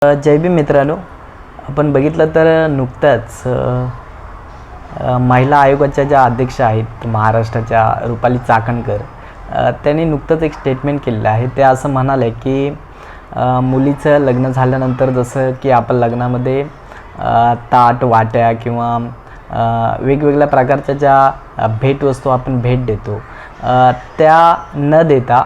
जय भीम मित्रांनो, आपण बघितलं तर नुकताच महिला आयोगाच्या ज्या अध्यक्ष आहेत महाराष्ट्राच्या रुपाली चाकणकर, त्यांनी नुकतंच एक स्टेटमेंट केलेलं आहे. ते असं म्हणाले की मुलीचं लग्न झाल्यानंतर जसं की आपण लग्नामध्ये ताट वाट्या किंवा वेगवेगळ्या प्रकारच्या ज्या भेटवस्तू आपण भेट देतो, त्या न देता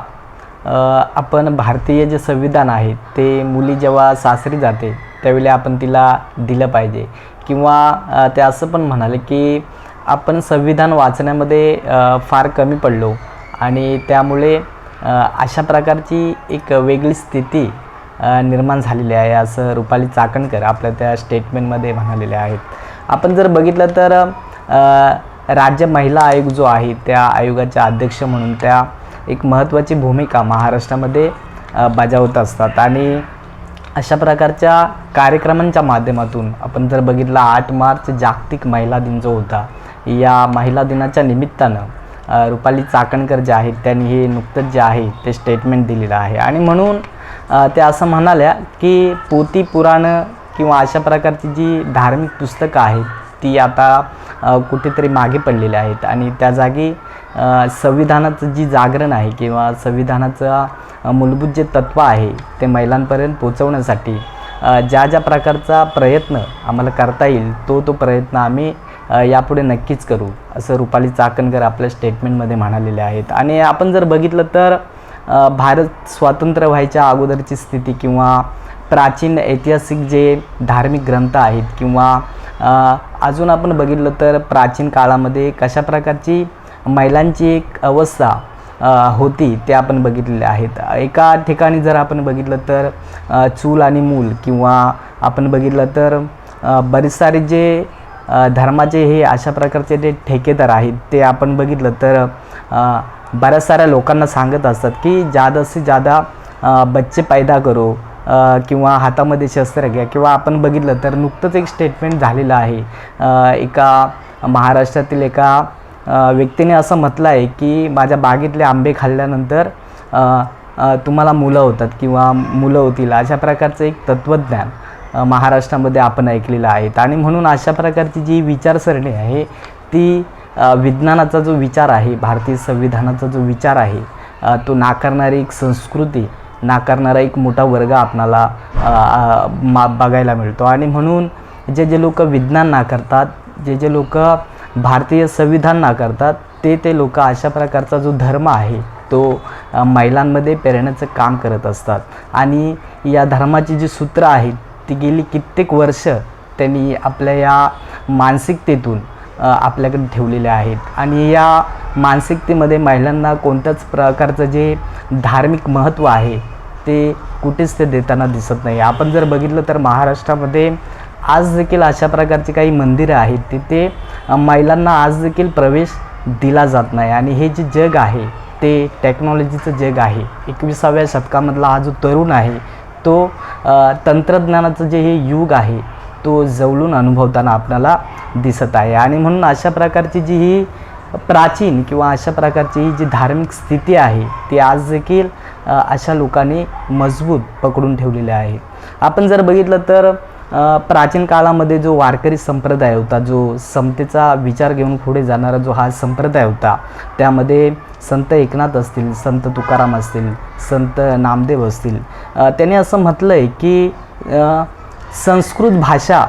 आपण भारतीय जे संविधान आहे ते मुली जेव्हा सासरी जाते त्यावेळी आपण तिला दिलं पाहिजे. किंवा ते असं पण म्हणाले की आपण संविधान वाचण्यामध्ये फार कमी पडलो आणि त्यामुळे अशा प्रकारची एक वेगळी स्थिती निर्माण झालेली आहे, असं रुपाली चाकणकर आपल्या त्या स्टेटमेंटमध्ये म्हणालेले आहेत. आपण जर बघितलं तर राज्य महिला आयोग जो आहे त्या आयोगाच्या अध्यक्ष म्हणून त्या एक महत्त्वाची भूमिका महाराष्ट्रामध्ये बजावत असतात. आणि अशा प्रकारच्या कार्यक्रमांच्या माध्यमातून आपण जर बघितलं 8 मार्च जागतिक महिला दिन जो होता, या महिला दिनाच्या निमित्तानं रुपाली चाकणकर जे आहेत त्यांनी हे नुकतंच जे आहे ते स्टेटमेंट दिलेलं आहे. आणि म्हणून ते असं म्हणाल्या की पोथी पुराणं किंवा अशा प्रकारची जी धार्मिक पुस्तकं आहेत ती आता कुठेतरी मागे पडलेली आहेत आणि त्या जागी संविधानाचं जी जागरण आहे किंवा संविधानाचा मूलभूत जे तत्त्व आहे ते महिलांपर्यंत पोहोचवण्यासाठी ज्या ज्या प्रकारचा प्रयत्न आम्हाला करता येईल तो प्रयत्न आम्ही यापुढे नक्कीच करू, असं रुपाली चाकणकर आपल्या स्टेटमेंटमध्ये म्हणालेले आहेत. आणि आपण जर बघितलं तर भारत स्वातंत्र्य व्हायच्या अगोदरची स्थिती किंवा प्राचीन ऐतिहासिक जे धार्मिक ग्रंथ आहेत किंवा अजून आपण बघितलं तर प्राचीन काळामध्ये कशा प्रकारची महिलांची एक अवस्था होती ते आपण बघितलेले आहेत. एका ठिकाणी जर आपण बघितलं तर चूल आणि मूल किंवा आपण बघितलं तर बरेच सारे जे धर्माचे हे अशा प्रकारचे जे ठेकेदार आहेत ते आपण बघितलं तर बऱ्याच साऱ्या लोकांना सांगत असतात की ज़्यादा से ज़्यादा बच्चे पैदा करो किंवा हातामध्ये शस्त्र घ्या. किंवा आपण बघितलं तर नुकतंच एक स्टेटमेंट झालेलं आहे, एका महाराष्ट्रातील एका व्यक्तीने असं म्हटलं आहे की माझ्या बागेतले आंबे खाल्ल्यानंतर तुम्हाला मुलं होतात किंवा मुलं होतील, अशा प्रकारचं एक तत्त्वज्ञान महाराष्ट्रामध्ये आपण ऐकलेलं आहे. आणि म्हणून अशा प्रकारची जी विचारसरणी आहे ती विज्ञानाचा जो विचार आहे, भारतीय संविधानाचा जो विचार आहे तो नाकारणारी एक संस्कृती, नाकारणारा एक मोठा वर्ग आपणाला बघायला मिळतो. आणि म्हणून जे लोक विज्ञान नाकारतात, जे लोक भारतीय संविधान नाकारतात ते लोक अशा प्रकारचा जो धर्म आहे तो महिलांमध्ये पेरण्याचं काम करत असतात. आणि या धर्माची जी सूत्र आहेत ती गेली कित्येक वर्ष त्यांनी आपल्या या मानसिकतेतून आपल्याकडे ठेवलेले आहेत. आणि या मानसिकतेमध्ये महिलांना कोणत्याच प्रकारचं जे धार्मिक महत्त्व आहे ते कुठेच ते देताना दिसत नाही. आपण जर बघितलं तर महाराष्ट्रामध्ये आज देखील अशा प्रकारची काही मंदिरं आहेत तिथे महिलांना आज देखील प्रवेश दिला जात नाही. आणि हे जे जग आहे ते टेक्नॉलॉजीचं जग आहे. 21व्या शतकामधला हा जो तरुण आहे तो तंत्रज्ञानाचं जे हे युग आहे तो जवळून अनुभवताना आपल्याला दिसत आहे. आणि म्हणून अशा प्रकारची जी ही प्राचीन किंवा अशा प्रकारची ही जी धार्मिक स्थिती आहे ती आज देखील अशा लोकांनी मजबूत पकडून ठेवलेली आहे. आपण जर बघितलं तर प्राचीन काळामध्ये जो वारकरी संप्रदाय होता, जो समतेचा विचार घेऊन पुढे जाणारा जो हा संप्रदाय होता, त्यामध्ये संत एकनाथ असतील, संत तुकाराम असतील, संत नामदेव असतील, त्यांनी असं म्हटलं आहे की संस्कृत भाषा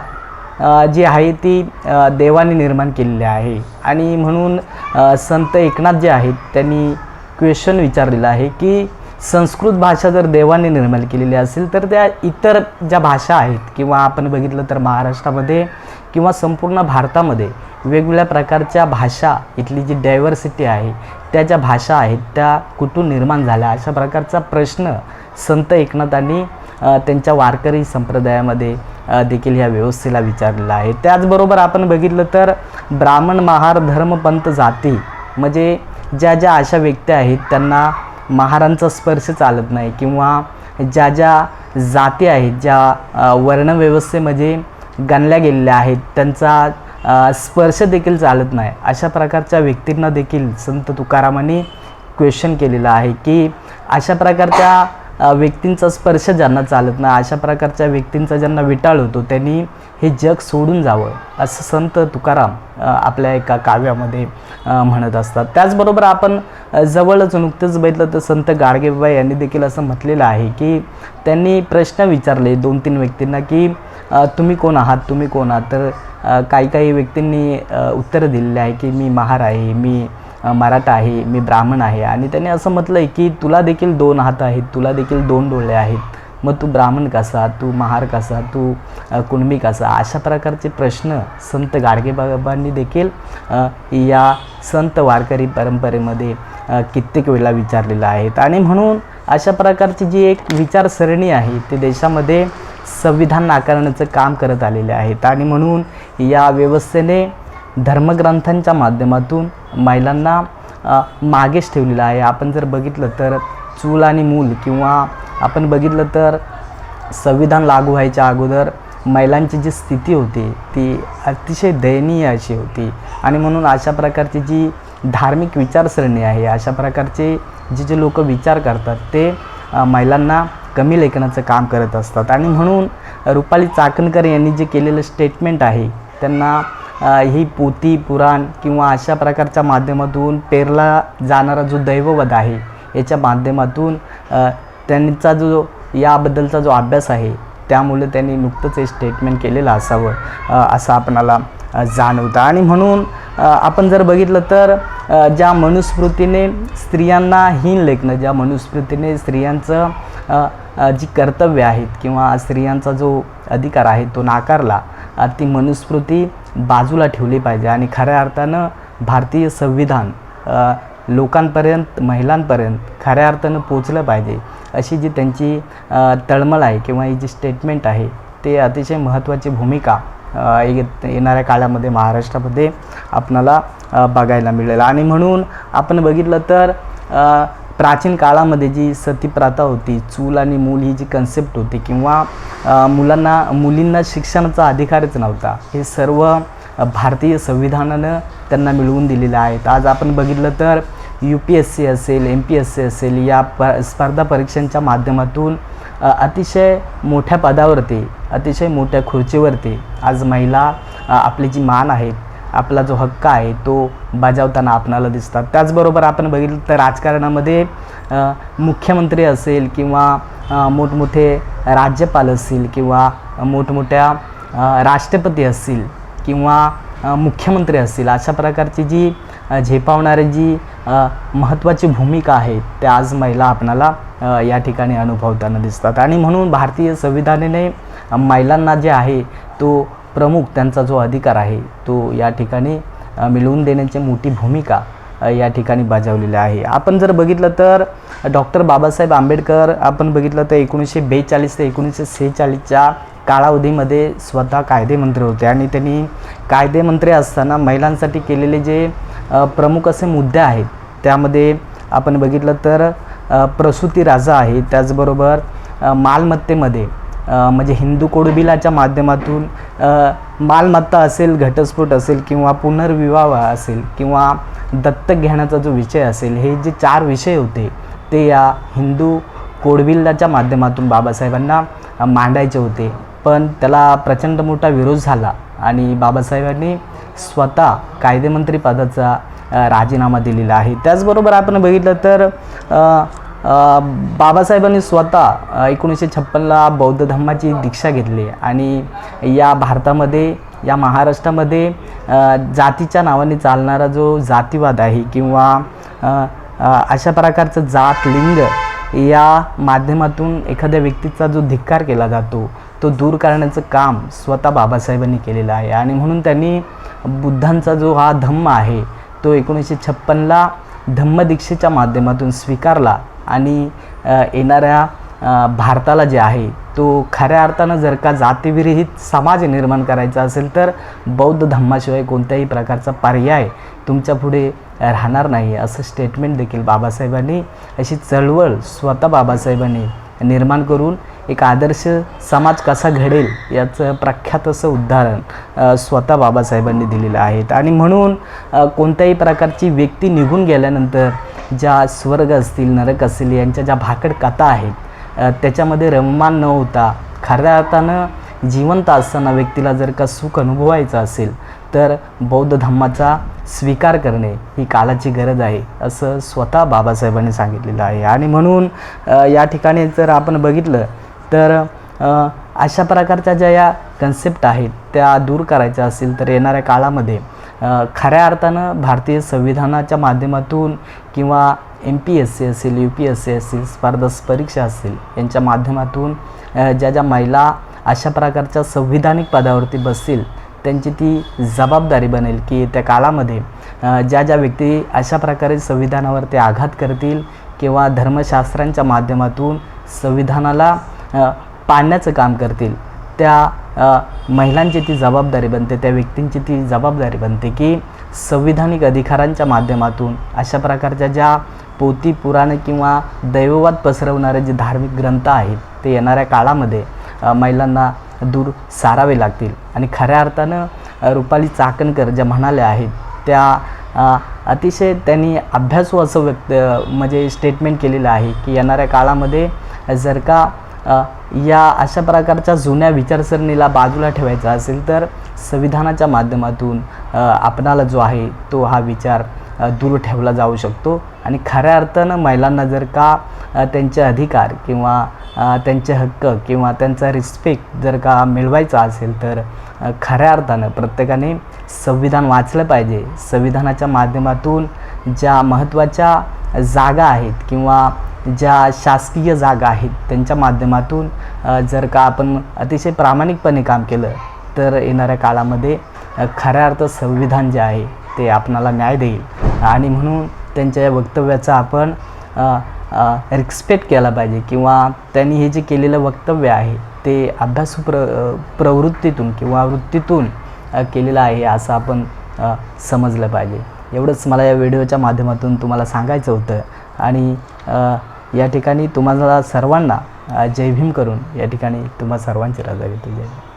जी आहे ती देवाने निर्माण केलेली आहे. आणि म्हणून संत एकनाथ जे आहेत त्यांनी क्वेश्चन विचारलेला आहे की संस्कृत भाषा जर देवाने निर्माण केलेली असेल तर त्या इतर ज्या भाषा आहेत किंवा आपण बघितलं तर महाराष्ट्रामध्ये किंवा संपूर्ण भारतामध्ये वेगवेगळ्या प्रकारच्या भाषा, इथली जी डायव्हर्सिटी आहे त्या ज्या भाषा आहेत त्या कुठून निर्माण झाल्या, अशा प्रकारचा प्रश्न संत एकनाथांनी त्यांच्या वारकरी संप्रदायामध्ये देखील ह्या व्यवस्थेला विचारलेला आहे. त्याचबरोबर आपण बघितलं तर ब्राह्मण, महार, धर्म, पंथ, जाती म्हणजे ज्या ज्या अशा व्यक्ती आहेत त्यांना महारांचा स्पर्श चालत नाही किंवा ज्या ज्या जाती आहेत ज्या वर्णव्यवस्थेमध्ये गणल्या गेलेल्या आहेत त्यांचा स्पर्श देखील चालत नाही, अशा प्रकारच्या व्यक्तींना देखील संत तुकारामांनी क्वेश्चन केलेलं आहे की अशा प्रकारच्या व्यक्तींचा स्पर्श ज्यांना चालत नाही, अशा प्रकारच्या व्यक्तींचा ज्यांना विटाळ होतो, त्यांनी हे जग सोडून जावं असं संत तुकाराम आपल्या एका काव्यामध्ये म्हणत असतात. त्याचबरोबर आपण जवळच नुकतंच बघितलं तर संत गाडगेबाबा यांनी देखील असं म्हटलेलं आहे की त्यांनी प्रश्न विचारले 2-3 व्यक्तींना की तुम्ही कोण आहात, तुम्ही कोण आहात. तर काही व्यक्तींनी उत्तर दिलेले आहे की मी महार आहे, मी मराठा आहे, मी ब्राह्मण आहे. आणि त्यांनी असं म्हटलं आहे की तुला देखील 2 हात आहेत, तुला देखील 2 डोळे आहेत, मग तू ब्राह्मण कसा, तू महार कसा, तू कुणबी कसा. अशा प्रकारचे प्रश्न संत गाडगेबाबांनी देखील या संत वारकरी परंपरेमध्ये कित्येक वेळा विचारलेलं आहेत. आणि म्हणून अशा प्रकारची जी एक विचारसरणी आहे ते देशामध्ये संविधान नाकारण्याचं काम करत आलेले आहेत. आणि म्हणून या व्यवस्थेने धर्मग्रंथांच्या माध्यमातून महिलांना मागेच ठेवलेलं आहे. आपण जर बघितलं तर चूल आणि मूल किंवा आपण बघितलं तर संविधान लागू व्हायच्या अगोदर महिलांची जी स्थिती होती ती अतिशय दयनीय अशी होती. आणि म्हणून अशा प्रकारची जी धार्मिक विचारसरणी आहे, अशा प्रकारचे जे लोक विचार करतात ते महिलांना कमी लेखनाचं काम करत असतात. आणि म्हणून रुपाली चाकणकर यांनी जे केलेलं स्टेटमेंट आहे त्यांना ही पोथी पुराण किंवा अशा प्रकारच्या माध्यमातून पेरला जाणारा जो दैववध आहे याच्या माध्यमातून त्यांचा जो याबद्दलचा जो अभ्यास आहे त्यामुळे त्यांनी नुकतंच हे स्टेटमेंट केलेलं असावं असं आपणाला जाणवतं. आणि म्हणून आपण जर बघितलं तर ज्या मनुस्मृतीने स्त्रियांना हीन लेखणं, ज्या मनुस्मृतीने स्त्रियांचं जी कर्तव्य आहेत किंवा स्त्रियांचा जो अधिकार आहे तो नाकारला, ती मनुस्मृती बाजूला ठेवली पाहिजे. आणि खऱ्या अर्थानं भारतीय संविधान लोकांपर्यंत, महिलांपर्यंत खऱ्या अर्थानं पोचलं पाहिजे अशी जी त्यांची तळमळ आहे किंवा ही जी स्टेटमेंट आहे ते अतिशय महत्त्वाची भूमिका येणाऱ्या काळामध्ये महाराष्ट्रामध्ये आपणाला बघायला मिळेल. आणि म्हणून आपण बघितलं तर प्राचीन काळामध्ये जी सती प्रथा होती, चूल आणि मूल ही जी कन्सेप्ट होती किंवा मुलींना शिक्षणाचा अधिकारच नव्हता, हे सर्व भारतीय संविधानानं त्यांना मिळवून दिलेलं आहेत. आज आपण बघितलं तर UPSC असेल, MPSC असेल, या स्पर्धा परीक्षांच्या माध्यमातून अतिशय मोठ्या पदावरती, अतिशय मोठ्या खुर्चीवरती आज महिला आपली जी मान आहे, आपला जो हक्क आहे तो बजावताना आपणाला दिसतात. त्याचबरोबर आपण बघितलं तर राजकारणामध्ये मुख्यमंत्री असेल किंवा मोठमोठे राज्यपाल असतील किंवा मोठमोठ्या राष्ट्रपती असतील किंवा मुख्यमंत्री असतील, अशा प्रकारची जी झेपावणारी जी महत्त्वाची भूमिका आहे त्या आज महिला आपणाला या ठिकाणी अनुभवताना दिसतात. आणि म्हणून भारतीय संविधानाने महिलांना जे आहे तो प्रमुख त्यांचा जो अधिकार आहे तो या ठिकाणी मिळवून देण्याची मोठी भूमिका या ठिकाणी बजावलेली आहे. आपण जर बघितलं तर डॉक्टर बाबासाहेब आंबेडकर आपण बघितलं तर 1942 ते 1946च्या कालावधीमध्ये स्वतः कायदेमंत्री होते. आणि त्यांनी कायदेमंत्री असताना महिलांसाठी केलेले जे प्रमुख असे मुद्दे आहेत त्यामध्ये आपण बघितलं तर प्रसूती राजा आहे, त्याचबरोबर मालमत्तेमध्ये म्हणजे हिंदू कोड बिलाच्या माध्यमातून मालमत्ता असेल, घटस्फोट असेल किंवा पुनर्विवाह असेल किंवा दत्तक घेण्याचा जो विषय असेल, हे जे 4 विषय होते ते या हिंदू कोड बिलाच्या माध्यमातून बाबासाहेबांना मांडायचे होते. पण त्याला प्रचंड मोठा विरोध झाला आणि बाबासाहेबांनी स्वतः कायदेमंत्री पदाचा राजीनामा दिलेला आहे. त्याचबरोबर आपण बघितलं तर बाबासाहेबांनी स्वतः 1956ला बौद्ध धर्माची दीक्षा घेतली आणि या भारतामध्ये, या महाराष्ट्रामध्ये जातीच्या नावाने चालणारा जो जातीवाद आहे किंवा अशा प्रकारचं जात, लिंग या माध्यमातून एखाद्या व्यक्तीचा जो धिक्कार केला जातो तो दूर करण्याचं काम स्वतः बाबासाहेबांनी केलेलं आहे. आणि म्हणून त्यांनी बुद्धांचा जो हा धम्म आहे तो 1956ला धम्मदीक्षेच्या माध्यमातून स्वीकारला. आणि येणाऱ्या भारताला जे आहे तो खऱ्या अर्थानं जर का जातीविरहित समाज निर्माण करायचा असेल तर बौद्ध धम्माशिवाय कोणत्याही प्रकारचा पर्याय तुमच्या पुढे राहणार नाही असं स्टेटमेंट देखील बाबासाहेबांनी, अशी चळवळ स्वतः बाबासाहेबांनी निर्माण करून एक आदर्श समाज कसा घडेल याचं प्रख्यात असं उदाहरण स्वतः बाबासाहेबांनी दिलेलं आहे. आणि म्हणून कोणत्याही प्रकारची व्यक्ती निघून गेल्यानंतर ज्या स्वर्ग असतील, नरक असतील यांच्या ज्या भाकड कथा आहेत त्याच्यामध्ये रममान न होता खऱ्या अर्थानं जिवंत असताना व्यक्तीला जर का सुख अनुभवायचं असेल तर बौद्ध धम्माचा स्वीकार करणे ही काळाची गरज आहे असं स्वतः बाबासाहेबांनी सांगितलेलं आहे. आणि म्हणून या ठिकाणी जर आपण बघितलं तर अशा प्रकारच्या ज्या या कन्सेप्ट आहेत त्या दूर करायच्या असेल तर येणाऱ्या काळामध्ये खऱ्या अर्थानं भारतीय संविधानाच्या माध्यमातून किंवा MPSC असेल, UPSC असेल, स्पर्धा परीक्षा असेल यांच्या माध्यमातून ज्या ज्या महिला अशा प्रकारच्या संविधानिक पदावरती बसतील त्यांची ती जबाबदारी बनेल की त्या काळामध्ये ज्या ज्या व्यक्ती अशा प्रकारे संविधानावरती आघात करतील किंवा धर्मशास्त्रांच्या माध्यमातून संविधानाला पाडण्याचं काम करतील त्या महिलांची ती जबाबदारी बनते, त्या व्यक्तींची ती जबाबदारी बनते की संविधानिक अधिकारांच्या माध्यमातून अशा प्रकारच्या ज्या पोथी पुराणे किंवा दैववाद पसरवणारे जे धार्मिक ग्रंथ आहेत ते येणाऱ्या काळामध्ये महिलांना दूर सारावे लागतील. आणि खऱ्या अर्थानं रुपाली चाकणकर ज्या म्हणाल्या आहेत त्या अतिशय त्यांनी अभ्यासू असं म्हणजे स्टेटमेंट केलेलं आहे की येणाऱ्या काळामध्ये जर का या अशा प्रकारच्या जुन्या विचारसरणीला बाजूला ठेवायचा असेल तर संविधानाच्या माध्यमातून आपणाला जो आहे तो हा विचार दूर ठेवला जाऊ शकतो. आणि खऱ्या अर्थानं महिलांना जर का त्यांचे अधिकार किंवा त्यांचे हक्क किंवा त्यांचा रिस्पेक्ट जर का मिळवायचा असेल तर खऱ्या अर्थानं प्रत्येकाने संविधान वाचलं पाहिजे. संविधानाच्या माध्यमातून ज्या महत्त्वाच्या जागा आहेत किंवा ज्या शासकीय जागा आहेत त्यांच्या माध्यमातून जर का आपण अतिशय प्रामाणिकपणे काम केलं तर येणाऱ्या काळामध्ये खऱ्या अर्थ संविधान जे आहे ते आपणाला न्याय देईल. आणि म्हणून त्यांच्या या वक्तव्याचा आपण रिस्पेक्ट केला पाहिजे किंवा त्यांनी हे जे केलेलं वक्तव्य आहे ते अभ्यासू प्रवृत्तीतून किंवा वृत्तीतून केलेलं आहे असं आपण समजलं पाहिजे. एवढंच मला या व्हिडिओच्या माध्यमातून तुम्हाला सांगायचं होतं. आणि या ठिकाणी तुम्हाला सर्वांना जय भीम करून या ठिकाणी तुम्हा सर्वांची रजा घेतो. जय भीम.